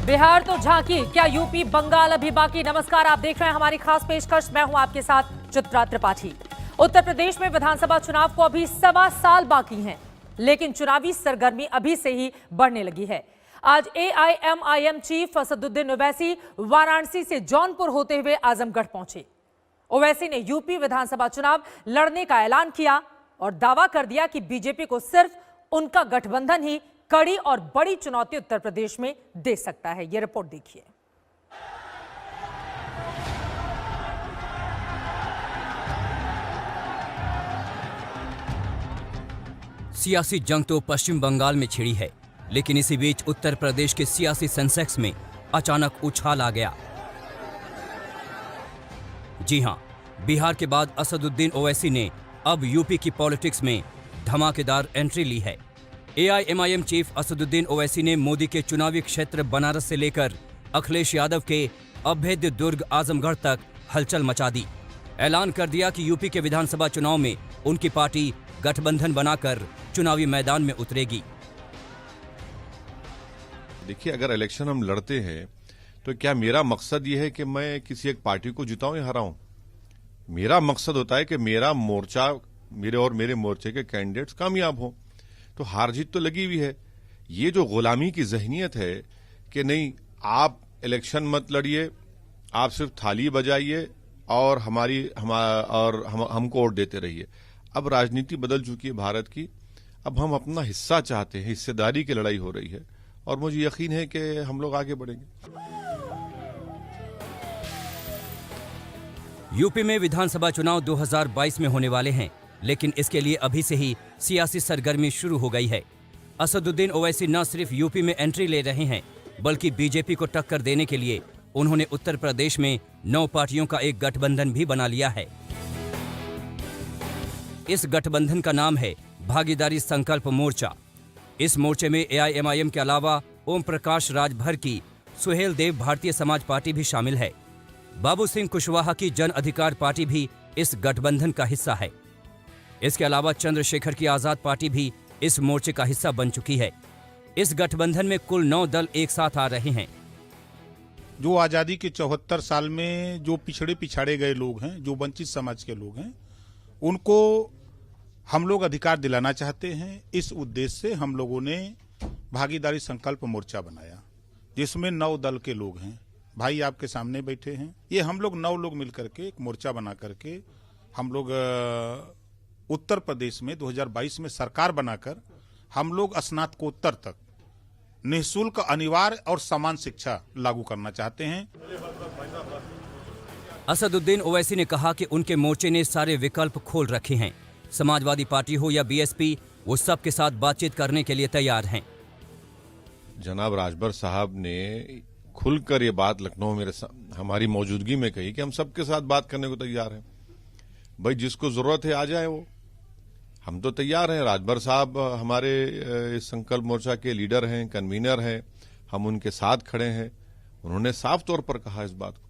बिहार तो झांकी, क्या यूपी बंगाल अभी बाकी। नमस्कार, आप देख रहे हैं हमारी खास पेशकश। मैं हूं आपके साथ चित्रा त्रिपाठी। उत्तर प्रदेश में विधानसभा चुनाव को अभी 1.25 साल बाकी हैं, लेकिन चुनावी सरगर्मी अभी से ही बढ़ने लगी है। आज एआईएमआईएम चीफ असदुद्दीन ओवैसी वाराणसी से जौनपुर होते हुए आजमगढ़ पहुंचे। ओवैसी ने यूपी विधानसभा चुनाव लड़ने का ऐलान किया और दावा कर दिया कि बीजेपी को सिर्फ उनका गठबंधन ही कड़ी और बड़ी चुनौती उत्तर प्रदेश में दे सकता है। यह रिपोर्ट देखिए। सियासी जंग तो पश्चिम बंगाल में छिड़ी है, लेकिन इसी बीच उत्तर प्रदेश के सियासी सेंसेक्स में अचानक उछाल आ गया। जी हां, बिहार के बाद असदुद्दीन ओवैसी ने अब यूपी की पॉलिटिक्स में धमाकेदार एंट्री ली है। एआईएमआईएम चीफ असदुद्दीन ओवैसी ने मोदी के चुनावी क्षेत्र बनारस से लेकर अखिलेश यादव के अभेद्य दुर्ग आजमगढ़ तक हलचल मचा दी। ऐलान कर दिया कि यूपी के विधानसभा चुनाव में उनकी पार्टी गठबंधन बनाकर चुनावी मैदान में उतरेगी। देखिए, अगर इलेक्शन हम लड़ते हैं तो क्या मेरा मकसद ये है कि मैं किसी एक पार्टी को जिताऊं या हराऊं? मेरा मकसद होता है कि मेरा मोर्चा, मेरे मोर्चे के कैंडिडेट्स कामयाब हों। तो हार जीत तो लगी हुई है। ये जो गुलामी की जहनियत है कि नहीं, आप इलेक्शन मत लड़िए, आप सिर्फ थाली बजाइए और हमको वोट देते रहिए। अब राजनीति बदल चुकी है भारत की। अब हम अपना हिस्सा चाहते हैं, हिस्सेदारी की लड़ाई हो रही है और मुझे यकीन है कि हम लोग आगे बढ़ेंगे। यूपी में विधानसभा चुनाव 2022 में होने वाले हैं, लेकिन इसके लिए अभी से ही सियासी सरगर्मी शुरू हो गई है। असदुद्दीन ओवैसी न सिर्फ यूपी में एंट्री ले रहे हैं, बल्कि बीजेपी को टक्कर देने के लिए उन्होंने उत्तर प्रदेश में 9 पार्टियों का एक गठबंधन भी बना लिया है। इस गठबंधन का नाम है भागीदारी संकल्प मोर्चा। इस मोर्चे में एआईएमआईएम के अलावा ओम प्रकाश राजभर की सुहेल देव भारतीय समाज पार्टी भी शामिल है। बाबू सिंह कुशवाहा की जन अधिकार पार्टी भी इस गठबंधन का हिस्सा है। इसके अलावा चंद्रशेखर की आजाद पार्टी भी इस मोर्चे का हिस्सा बन चुकी है। इस गठबंधन में कुल 9 दल एक साथ आ रहे हैं। जो आजादी के 74 साल में जो पिछड़े गए लोग हैं, जो वंचित समाज के लोग हैं, उनको हम लोग अधिकार दिलाना चाहते हैं। इस उद्देश्य से हम लोगों ने भागीदारी संकल्प मोर्चा बनाया, जिसमें 9 दल के लोग हैं। भाई आपके सामने बैठे हैं। ये हम लोग 9 लोग मिलकर के एक मोर्चा बना करके हम लोग उत्तर प्रदेश में 2022 में सरकार बनाकर हम लोग स्नातकोत्तर तक निःशुल्क, अनिवार्य और समान शिक्षा लागू करना चाहते हैं। असदुद्दीन ओवैसी ने कहा कि उनके मोर्चे ने सारे विकल्प खोल रखे हैं। समाजवादी पार्टी हो या बीएसपी, वो सबके साथ बातचीत करने के लिए तैयार हैं। जनाब राजभर साहब ने खुलकर ये बात लखनऊ में हमारी मौजूदगी में कही कि हम सबके साथ बात करने को तैयार हैं। भाई, जिसको जरूरत है आ जाए, वो हम तो तैयार हैं। राजभर साहब हमारे इस संकल्प मोर्चा के लीडर हैं, कन्वीनर हैं, हम उनके साथ खड़े हैं। उन्होंने साफ तौर पर कहा इस बात को।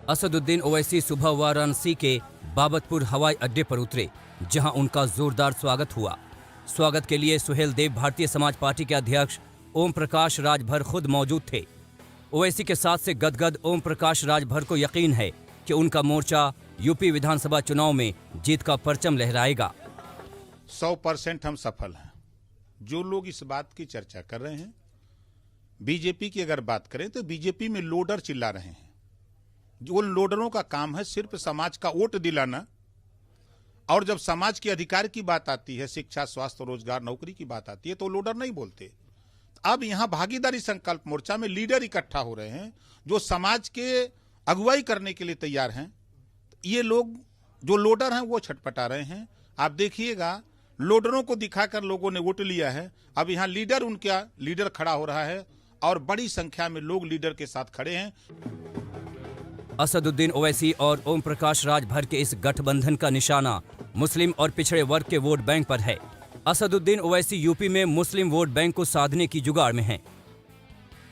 असदुद्दीन ओवैसी सुबह वाराणसी के बाबतपुर हवाई अड्डे पर उतरे, जहां उनका जोरदार स्वागत हुआ। स्वागत के लिए सुहेल देव भारतीय समाज पार्टी के अध्यक्ष ओम प्रकाश राजभर खुद मौजूद थे। ओवैसी के साथ से गदगद ओम प्रकाश राजभर को यकीन है कि उनका मोर्चा यूपी विधानसभा चुनाव में जीत का परचम लहराएगा। 100% हम सफल हैं। जो लोग इस बात की चर्चा कर रहे हैं, बीजेपी की अगर बात करें तो बीजेपी में लोडर चिल्ला रहे हैं। जो लोडरों का काम है सिर्फ समाज का वोट दिलाना, और जब समाज के अधिकार की बात आती है, शिक्षा, स्वास्थ्य, रोजगार, नौकरी की बात आती है, तो लोडर नहीं बोलते। अब यहां भागीदारी संकल्प मोर्चा में लीडर इकट्ठा हो रहे हैं जो समाज के अगुवाई करने के लिए तैयार हैं। ये लोग जो लोडर हैं वो छटपटा रहे हैं। आप देखिएगा, लोडरों को दिखाकर लोगों ने वोट लिया है। अब यहाँ उनका लीडर खड़ा हो रहा है और बड़ी संख्या में लोग लीडर के साथ खड़े हैं। असदुद्दीन ओवैसी और ओम प्रकाश राजभर के इस गठबंधन का निशाना मुस्लिम और पिछड़े वर्ग के वोट बैंक पर है। असदुद्दीन ओवैसी यूपी में मुस्लिम वोट बैंक को साधने की जुगाड़ में हैं।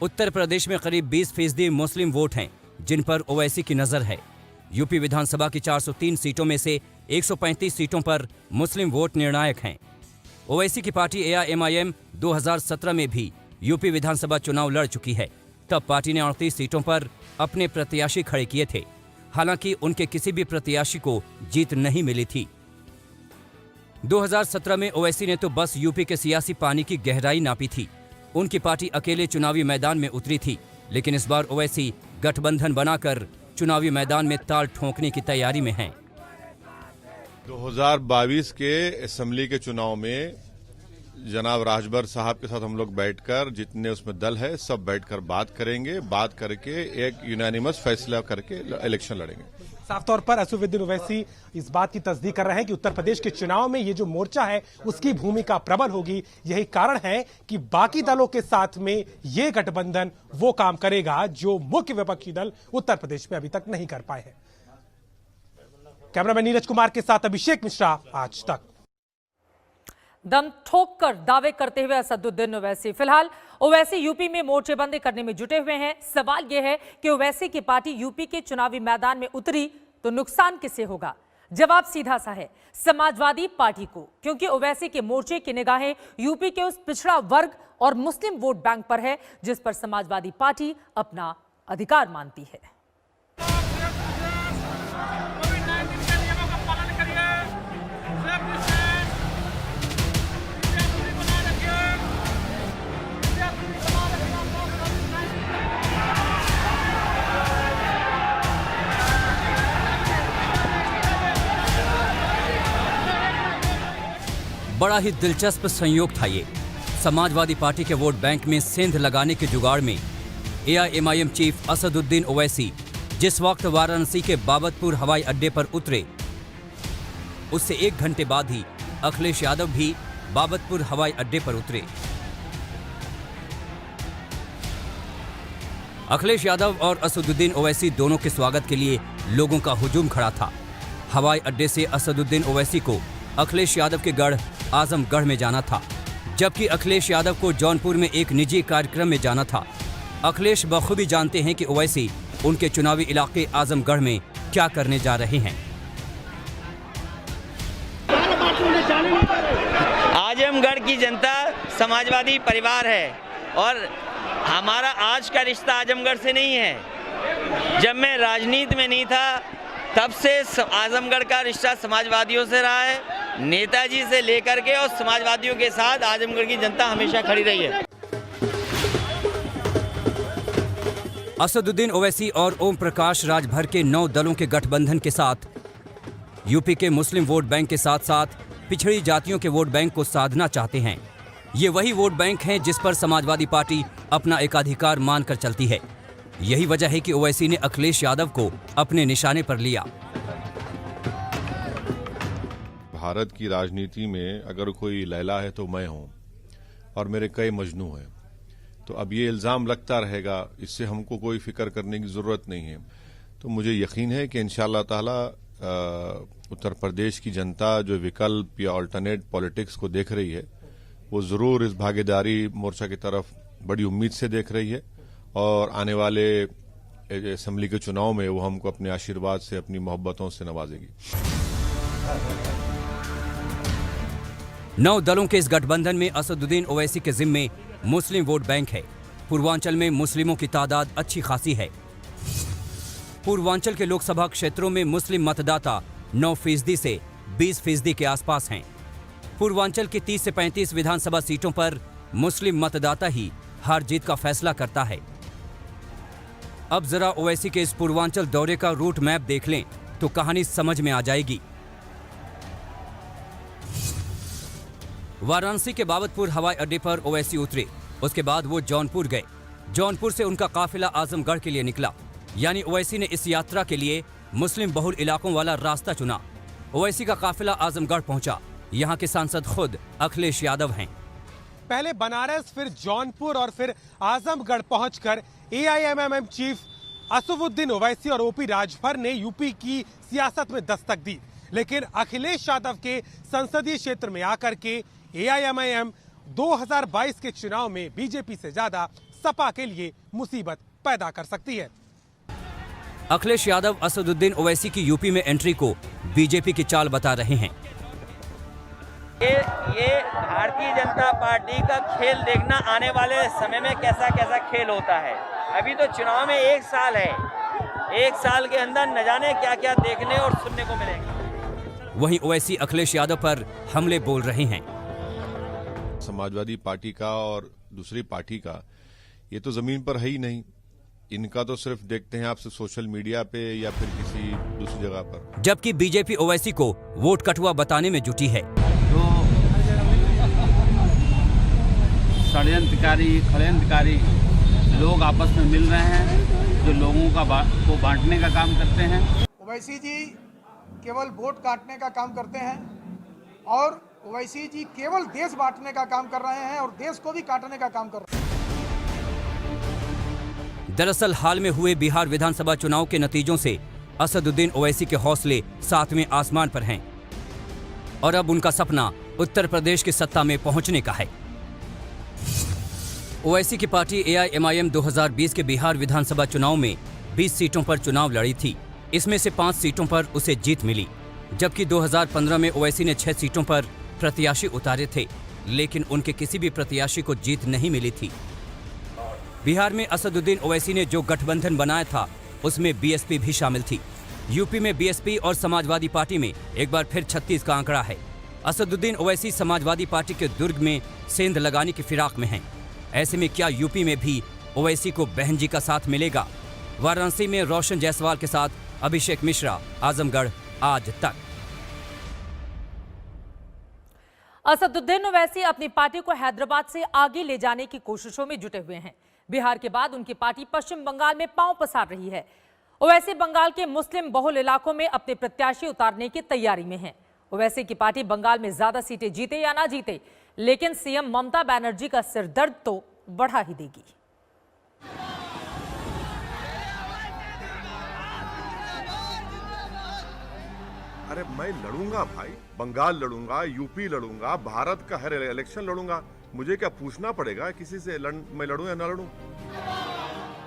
उत्तर प्रदेश में करीब 20% मुस्लिम वोट हैं, जिन पर ओवैसी की नजर है। यूपी विधानसभा की 403 सीटों में से 135 सीटों पर मुस्लिम वोट निर्णायक हैं। ओवैसी की पार्टी एआईएमआईएम 2017 में भी यूपी विधानसभा चुनाव लड़ चुकी है। तब पार्टी ने 38 सीटों पर अपने प्रत्याशी खड़े किए थे। हालांकि उनके किसी भी प्रत्याशी को जीत नहीं मिली थी। 2017 में ओवैसी ने तो बस यूपी के सियासी पानी की गहराई नापी थी। उनकी पार्टी अकेले चुनावी मैदान में उतरी थी, लेकिन इस बार ओवैसी गठबंधन बनाकर चुनावी मैदान में ताल ठोंकने की तैयारी में हैं। 2022 के असेंबली के चुनाव में जनाब राजभर साहब के साथ हम लोग बैठकर, जितने उसमें दल है सब बैठकर बात करेंगे, बात करके एक यूनानिमस फैसला करके इलेक्शन लड़ेंगे। साफ तौर पर असदुद्दीन ओवैसी इस बात की तस्दीक कर रहे हैं कि उत्तर प्रदेश के चुनाव में ये जो मोर्चा है उसकी भूमिका प्रबल होगी। यही कारण है कि बाकी दलों के साथ में ये गठबंधन वो काम करेगा जो मुख्य विपक्षी दल उत्तर प्रदेश में अभी तक नहीं कर पाए हैं। कैमरामैन नीरज कुमार के साथ अभिषेक मिश्रा, आज तक। दम ठोक कर दावे करते हुए असदुद्दीन ओवैसी। फिलहाल ओवैसी यूपी में मोर्चेबंदी करने में जुटे हुए हैं। सवाल यह है कि ओवैसी की पार्टी यूपी के चुनावी मैदान में उतरी तो नुकसान किसे होगा? जवाब सीधा सा है, समाजवादी पार्टी को, क्योंकि ओवैसी के मोर्चे की निगाहें यूपी के उस पिछड़ा वर्ग और मुस्लिम वोट बैंक पर है जिस पर समाजवादी पार्टी अपना अधिकार मानती है। बड़ा ही दिलचस्प संयोग था ये। समाजवादी पार्टी के वोट बैंक में सेंध लगाने के जुगाड़ में एआईएमआईएम चीफ असदुद्दीन ओवैसी जिस वक्त वाराणसी के बाबतपुर हवाई अड्डे पर उतरे, उससे 1 घंटे बाद ही अखिलेश यादव भी बाबतपुर हवाई अड्डे पर उतरे। अखिलेश यादव और असदुद्दीन ओवैसी दोनों के स्वागत के लिए लोगों का हुजूम खड़ा था। हवाई अड्डे से असदुद्दीन ओवैसी को अखिलेश यादव के गढ़ आजमगढ़ में जाना था, जबकि अखिलेश यादव को जौनपुर में एक निजी कार्यक्रम में जाना था। अखिलेश बखूबी जानते हैं कि ओवैसी उनके चुनावी इलाके आजमगढ़ में क्या करने जा रहे हैं। आजमगढ़ की जनता समाजवादी परिवार है और हमारा आज का रिश्ता आजमगढ़ से नहीं है। जब मैं राजनीति में नहीं था तब से आजमगढ़ का रिश्ता समाजवादियों से रहा है। नेताजी से लेकर के और समाजवादियों के साथ आजमगढ़ की जनता हमेशा खड़ी रही है। असदुद्दीन ओवैसी और ओम प्रकाश राजभर के 9 दलों के गठबंधन के साथ यूपी के मुस्लिम वोट बैंक के साथ साथ पिछड़ी जातियों के वोट बैंक को साधना चाहते हैं। ये वही वोट बैंक हैं जिस पर समाजवादी पार्टी अपना एकाधिकार मानकर चलती है। यही वजह है कि ओवैसी ने अखिलेश यादव को अपने निशाने पर लिया। भारत की राजनीति में अगर कोई लैला है तो मैं हूं और मेरे कई मजनू हैं। तो अब ये इल्जाम लगता रहेगा, इससे हमको कोई फिक्र करने की जरूरत नहीं है। तो मुझे यकीन है कि इंशाअल्लाह ताला उत्तर प्रदेश की जनता जो विकल्प या अल्टरनेट पॉलिटिक्स को देख रही है वो जरूर इस भागीदारी मोर्चा की तरफ बड़ी उम्मीद से देख रही है और आने वाले असेंबली के चुनाव में वो हमको अपने आशीर्वाद से, अपनी मोहब्बतों से नवाजेगी। 9 दलों के इस गठबंधन में असदुद्दीन ओवैसी के जिम्मे मुस्लिम वोट बैंक है। पूर्वांचल में मुस्लिमों की तादाद अच्छी खासी है। पूर्वांचल के लोकसभा क्षेत्रों में मुस्लिम मतदाता 9% से 20% के आसपास हैं। पूर्वांचल की 30 से 35 विधानसभा सीटों पर मुस्लिम मतदाता ही हार जीत का फैसला करता है। अब जरा ओवैसी के इस पूर्वांचल दौरे का रूट मैप देख लें तो कहानी समझ में आ जाएगी। वाराणसी के बाबतपुर हवाई अड्डे पर ओवैसी उतरे, उसके बाद वो जौनपुर गए। जौनपुर से उनका काफिला आजमगढ़ के लिए निकला, यानी ओवैसी ने इस यात्रा के लिए मुस्लिम बहुल इलाकों वाला रास्ता चुना। ओवैसी का काफिला आजमगढ़ पहुंचा। यहाँ के सांसद खुद अखिलेश यादव हैं। पहले बनारस, फिर जौनपुर और फिर आजमगढ़ पहुंचकर एआईएमआईएम चीफ असदुद्दीन ओवैसी और ओपी राजभर ने यूपी की सियासत में दस्तक दी। लेकिन अखिलेश यादव के संसदीय क्षेत्र में आकर के एआईएमआईएम 2022 के चुनाव में बीजेपी से ज्यादा सपा के लिए मुसीबत पैदा कर सकती है। अखिलेश यादव असदुद्दीन ओवैसी की यूपी में एंट्री को बीजेपी की चाल बता रहे हैं। ये भारतीय जनता पार्टी का खेल देखना आने वाले समय में कैसा कैसा खेल होता है। अभी तो चुनाव में 1 साल है, 1 साल के अंदर न जाने क्या क्या देखने और सुनने को मिलेगा। वहीं ओवैसी अखिलेश यादव पर हमले बोल रहे हैं। समाजवादी पार्टी का और दूसरी पार्टी का ये तो जमीन पर है ही नहीं। इनका तो सिर्फ देखते हैं आपसे सोशल मीडिया पे या फिर किसी दूसरी जगह पर। जबकि बीजेपी ओवैसी को वोट कटुआ बताने में जुटी है। जो षड्यंत्रकारी लोग आपस में मिल रहे हैं, जो लोगों को बांटने का काम करते हैं। ओवैसी जी केवल वोट काटने का काम करते हैं और ओवैसी जी केवल देश बांटने का काम कर रहे हैं और देश को भी काटने का काम कर रहे हैं। दरअसल हाल में हुए बिहार विधानसभा चुनाव के नतीजों से असदुद्दीन ओवैसी के हौसले 7वें आसमान पर हैं और अब उनका सपना उत्तर प्रदेश की सत्ता में पहुंचने का है। ओवैसी की पार्टी AIMIM 2020 के बिहार विधानसभा चुनाव में 20 सीटों पर चुनाव लड़ी थी। इसमें से 5 सीटों पर उसे जीत मिली, जबकि 2015 में ओवैसी ने 6 सीटों पर प्रत्याशी उतारे थे, लेकिन उनके किसी भी प्रत्याशी को जीत नहीं मिली थी। बिहार में असदुद्दीन ओवैसी ने जो गठबंधन बनाया था उसमें BSP भी शामिल थी। यूपी में BSP और समाजवादी पार्टी में एक बार फिर 36 का आंकड़ा है। असदुद्दीन ओवैसी समाजवादी पार्टी के दुर्ग में सेंध लगाने की फिराक में हैं। ऐसे में क्या यूपी में भी ओवैसी को बहन जी का साथ मिलेगा? वाराणसी में रोशन जायसवाल के साथ अभिषेक मिश्रा, आजमगढ़ आज तक। असदुद्दीन ओवैसी अपनी पार्टी को हैदराबाद से आगे ले जाने की कोशिशों में जुटे हुए हैं। बिहार के बाद उनकी पार्टी पश्चिम बंगाल में पांव पसार रही है। ओवैसी बंगाल के मुस्लिम बहुल इलाकों में अपने प्रत्याशी उतारने की तैयारी में है। ओवैसी की पार्टी बंगाल में ज्यादा सीटें जीते या ना जीते, लेकिन सीएम ममता बनर्जी का सिरदर्द तो बढ़ा ही देगी। अरे मैं लड़ूंगा भाई, बंगाल लड़ूंगा, यूपी लड़ूंगा, भारत का हर इलेक्शन लड़ूंगा। मुझे क्या पूछना पड़ेगा किसी से मैं लड़ूं या ना लड़ूं?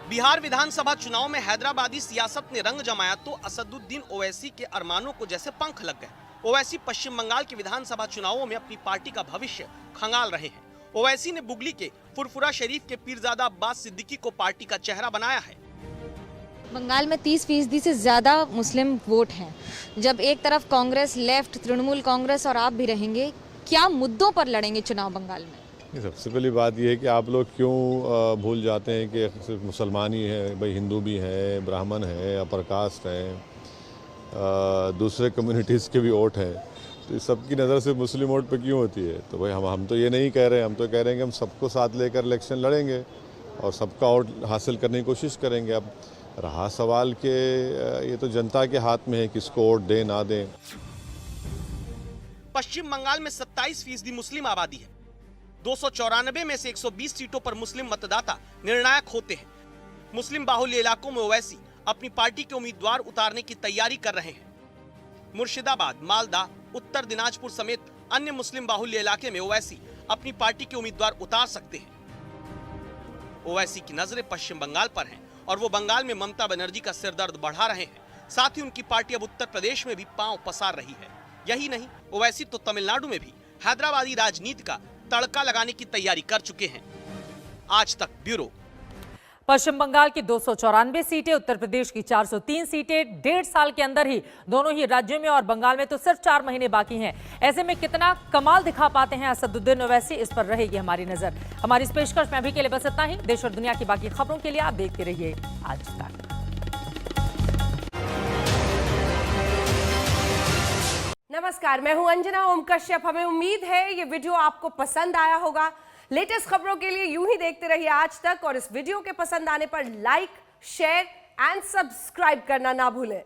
बिहार विधानसभा चुनाव में हैदराबादी सियासत ने रंग जमाया तो असदुद्दीन ओवैसी के अरमानों को जैसे पंख लग गए। ओवैसी पश्चिम बंगाल के विधानसभा चुनावों में अपनी पार्टी का भविष्य खंगाल रहे हैं। ओवैसी ने बुगली के फुरफुरा शरीफ के पीरजादा अब्बास सिद्दीकी को पार्टी का चेहरा बनाया है। बंगाल में 30% से ज्यादा मुस्लिम वोट हैं। जब एक तरफ कांग्रेस, लेफ्ट, तृणमूल कांग्रेस और आप भी रहेंगे, क्या मुद्दों पर लड़ेंगे चुनाव बंगाल में? सबसे पहली बात यह है कि आप लोग क्यों भूल जाते हैं कि सिर्फ मुसलमान ही है, भाई हिंदू भी है, ब्राह्मण है, अपर कास्ट है, दूसरे कम्युनिटीज़ के भी वोट हैं, तो इस सब की नज़र से मुस्लिम वोट पे क्यों होती है? तो भाई हम तो ये नहीं कह रहे, हम तो कह रहे हैं कि हम सबको साथ लेकर इलेक्शन लड़ेंगे और सबका वोट हासिल करने की कोशिश करेंगे। अब रहा सवाल कि ये तो जनता के हाथ में है किसको वोट दें ना दें। पश्चिम बंगाल में 27% मुस्लिम आबादी है। 294 में से 120 सीटों पर मुस्लिम मतदाता निर्णायक होते हैं। मुस्लिम बाहुल्य इलाकों में ओवैसी अपनी पार्टी के उम्मीदवार उतारने की तैयारी कर रहे हैं। मुर्शिदाबाद, मालदा, उत्तर दिनाजपुर समेत अन्य मुस्लिम बाहुल्य इलाके में ओवैसी अपनी पार्टी के उम्मीदवार उतार सकते हैं। ओवैसी की नजरें पश्चिम बंगाल पर हैं और वो बंगाल में ममता बनर्जी का सिरदर्द बढ़ा रहे हैं। साथ ही उनकी पार्टी अब उत्तर प्रदेश में भी पांव पसार रही है। यही नहीं, ओवैसी तो तमिलनाडु में भी हैदराबादी राजनीति का तड़का लगाने की तैयारी कर चुके हैं। आज तक ब्यूरो। पश्चिम बंगाल की 294 सीटें, उत्तर प्रदेश की 403 सीटें, 1.5 साल के अंदर ही दोनों ही राज्यों में और बंगाल में तो सिर्फ 4 महीने बाकी हैं। ऐसे में कितना कमाल दिखा पाते हैं असदुद्दीन ओवैसी, इस पर रहेगी हमारी नजर। हमारी इस पेशकश में अभी के लिए बस इतना ही। देश और दुनिया की बाकी खबरों के लिए आप देखते रहिए आज तक। नमस्कार, मैं हूं अंजना ओम कश्यप। हमें उम्मीद है ये वीडियो आपको पसंद आया होगा। लेटेस्ट खबरों के लिए यूं ही देखते रहिए आज तक और इस वीडियो के पसंद आने पर लाइक, शेयर एंड सब्सक्राइब करना ना भूलें।